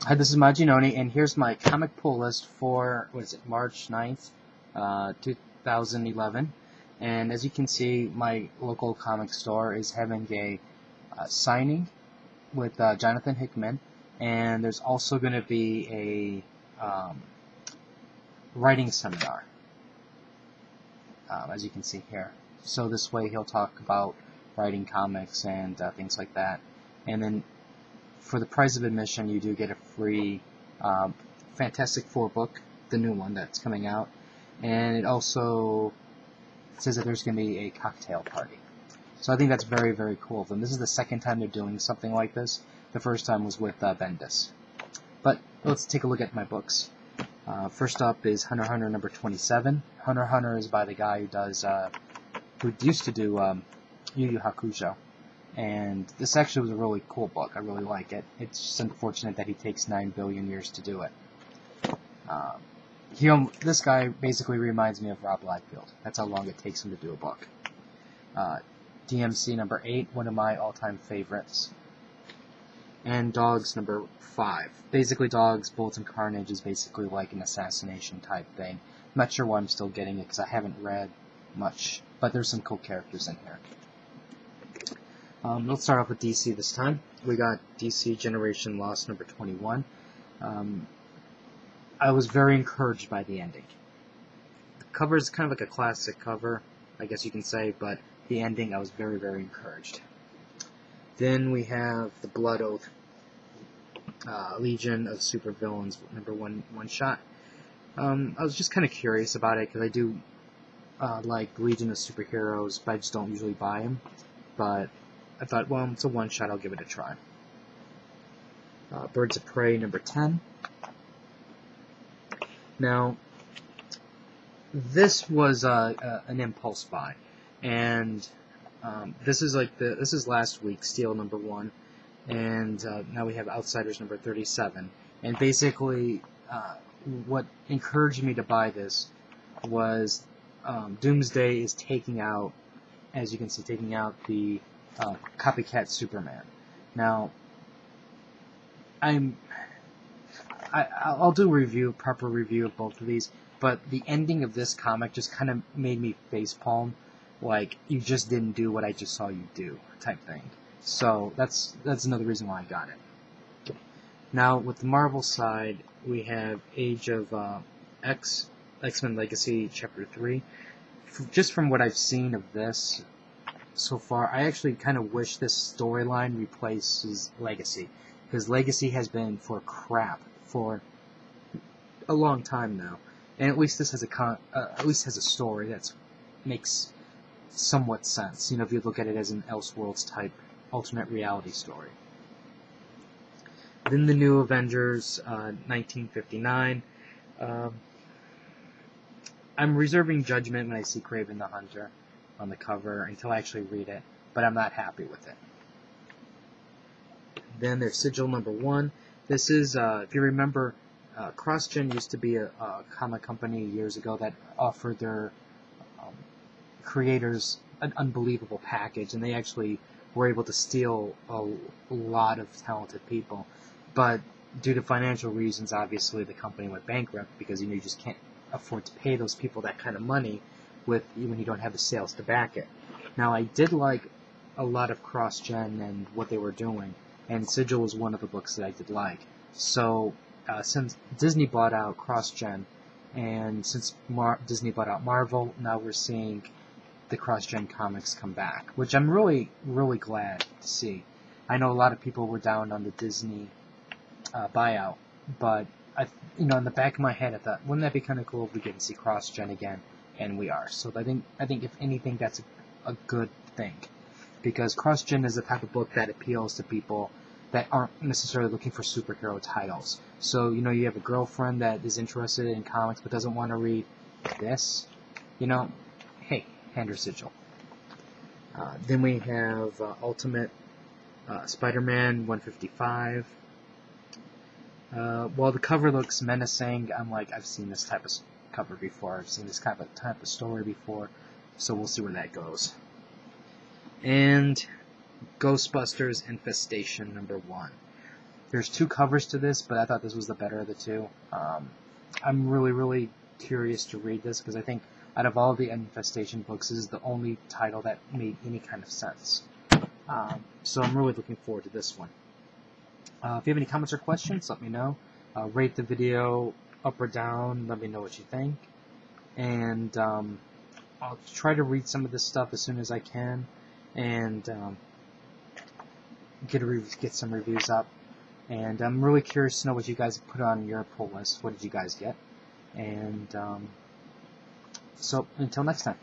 Hi, this is Majinoni, and here's my comic pull list for, March 9th, 2011. And as you can see, my local comic store is having a signing with Jonathan Hickman, and there's also going to be a writing seminar, as you can see here. So this way he'll talk about writing comics and things like that. And then for the price of admission, you do get a free Fantastic Four book, the new one that's coming out. And it also says that there's going to be a cocktail party. So I think that's very, very cool of them. This is the second time they're doing something like this. The first time was with Bendis. But let's take a look at my books. First up is Hunter x Hunter number 27. Hunter x Hunter is by the guy who used to do Yu Yu Hakusho. And this actually was a really cool book. I really like it. It's just unfortunate that he takes 9 billion years to do it. This guy basically reminds me of Rob Liefeld. That's how long it takes him to do a book. DMC number 8, one of my all-time favorites. And Dogs number 5. Basically, Dogs, Bullets, and Carnage is basically like an assassination type thing. I'm not sure why I'm still getting it because I haven't read much, but there's some cool characters in here. Let's start off with DC this time. We got DC Generation Lost number 21. I was very encouraged by the ending. The cover is kind of like a classic cover, I guess you can say, but the ending I was very, very encouraged. Then we have the Blood Oath Legion of Supervillains number 1 shot. I was just kind of curious about it because I do like Legion of Superheroes, but I just don't usually buy them. But I thought, well, it's a one-shot, I'll give it a try. Birds of Prey number 10. Now, this was an impulse buy, and this is last week, Steel number 1, and now we have Outsiders number 37. And basically, what encouraged me to buy this was Doomsday is taking out, as you can see, the copycat Superman. Now, I'll do a proper review of both of these, but the ending of this comic just kind of made me facepalm, like, you just didn't do what I just saw you do, type thing. So, that's another reason why I got it. Now, with the Marvel side, we have Age of X-Men Legacy Chapter 3. Just from what I've seen of this so far, I actually kind of wish this storyline replaces Legacy, because Legacy has been for crap for a long time now, and at least this has a story that makes somewhat sense. You know, if you look at it as an Elseworlds type alternate reality story. Then the New Avengers, 1959. I'm reserving judgment when I see Kraven the Hunter on the cover until I actually read it, but I'm not happy with it. Then there's Sigil number 1. This is, if you remember, CrossGen used to be a comic company years ago that offered their creators an unbelievable package, and they actually were able to steal a lot of talented people. But due to financial reasons, obviously, the company went bankrupt because you just can't afford to pay those people that kind of money when you don't have the sales to back it. Now, I did like a lot of CrossGen and what they were doing, and Sigil was one of the books that I did like. So, since Disney bought out CrossGen, and since Disney bought out Marvel, now we're seeing the CrossGen comics come back, which I'm really, really glad to see. I know a lot of people were down on the Disney buyout, but in the back of my head, I thought, wouldn't that be kind of cool if we get to see CrossGen again? And we are. So I think if anything, that's a good thing, because CrossGen is the type of book that appeals to people that aren't necessarily looking for superhero titles. So you have a girlfriend that is interested in comics but doesn't want to read this. Hey, hand her Sigil. Then we have Ultimate Spider-Man 155. While the cover looks menacing, I'm like, I've seen this type of cover before. I've seen this type of story before, so we'll see where that goes. And Ghostbusters Infestation number 1. There's 2 covers to this, but I thought this was the better of the 2. I'm really curious to read this because I think out of all the Infestation books, this is the only title that made any kind of sense. So I'm really looking forward to this one. If you have any comments or questions, let me know. Rate the video up or down. Let me know what you think. And I'll try to read some of this stuff as soon as I can and get some reviews up. And I'm really curious to know what you guys put on your pull list. What did you guys get? And so until next time.